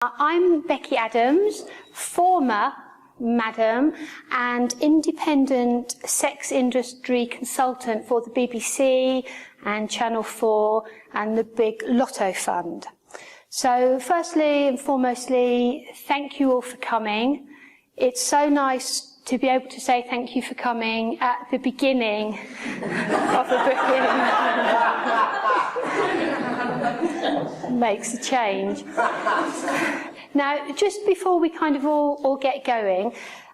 I'm Becky Adams, former Madam and independent sex industry consultant for the BBC and Channel 4 and the big Lotto Fund. So firstly and foremostly, thank you all for coming. It's so nice to be able to say thank you for coming at the beginning of the booking. Makes a change. Now, just before we kind of all get going,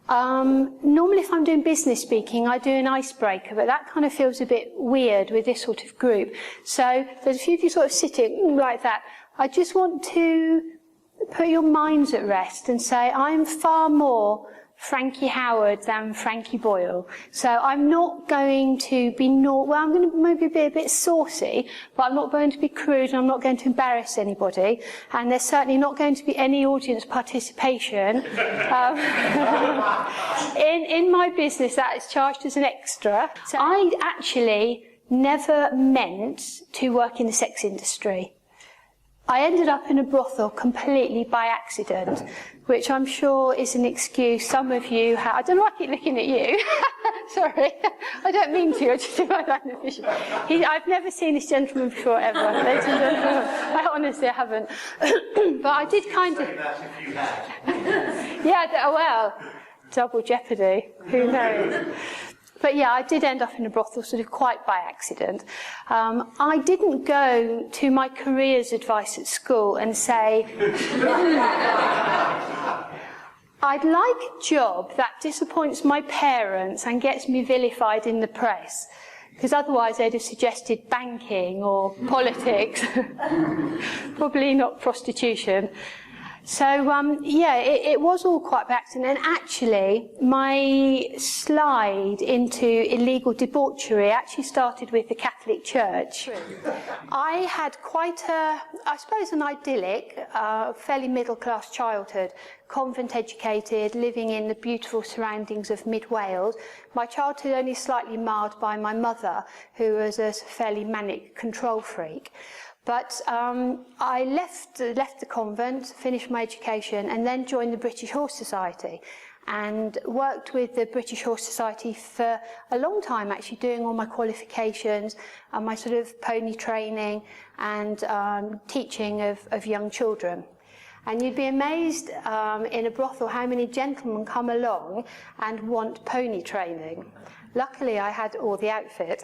normally if I'm doing business speaking, I do an icebreaker, but that kind of feels a bit weird with this sort of group. So there's a few of you sort of sitting like that. I just want to put your minds at rest and say I'm far more Frankie Howard than Frankie Boyle. So I'm not going to be well, I'm going to maybe be a bit saucy, but I'm not going to be crude and I'm not going to embarrass anybody. And there's certainly not going to be any audience participation. In my business, that is charged as an extra. So I actually never meant to work in the sex industry. I ended up in a brothel completely by accident, which I'm sure is an excuse some of you have. I don't know why I keep looking at you. Sorry, I don't mean to. I just find that official. I've never seen this gentleman before, ever. Ladies and gentlemen, I honestly haven't. But I did kind of. Yeah, well, double jeopardy. Who knows? But yeah, I did end up in a brothel sort of quite by accident. I didn't go to my careers advice at school and say, I'd like a job that disappoints my parents and gets me vilified in the press. Because otherwise they'd have suggested banking or politics. Probably not prostitution. So, yeah, it was all quite by accident. And actually, my slide into illegal debauchery actually started with the Catholic Church. I had quite I suppose, an idyllic, fairly middle-class childhood, convent-educated, living in the beautiful surroundings of mid-Wales. My childhood only slightly marred by my mother, who was a fairly manic control freak. But I left the convent, finished my education, and then joined the British Horse Society and worked with the British Horse Society for a long time, actually doing all my qualifications and my sort of pony training and teaching of young children. And you'd be amazed in a brothel how many gentlemen come along and want pony training. Luckily, I had all the outfit.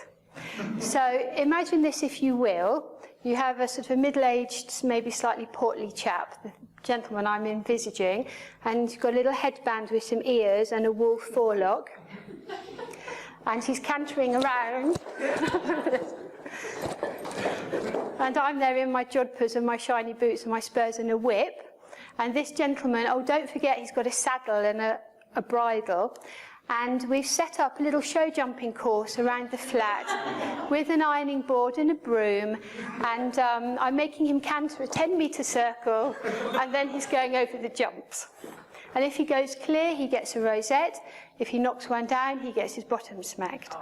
So imagine this, if you will. You have a sort of a middle-aged, maybe slightly portly chap, the gentleman I'm envisaging, and you've got a little headband with some ears and a wool forelock. And he's cantering around. And I'm there in my jodhpurs and my shiny boots and my spurs and a whip. And this gentleman, oh, don't forget, he's got a saddle and a bridle. And we've set up a little show jumping course around the flat with an ironing board and a broom. And I'm making him canter a 10-metre circle, and then he's going over the jumps. And if he goes clear, he gets a rosette. If he knocks one down, he gets his bottom smacked.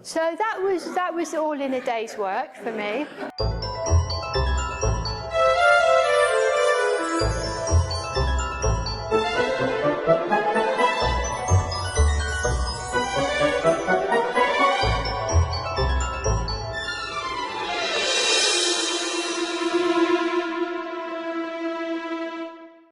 So that was all in a day's work for me.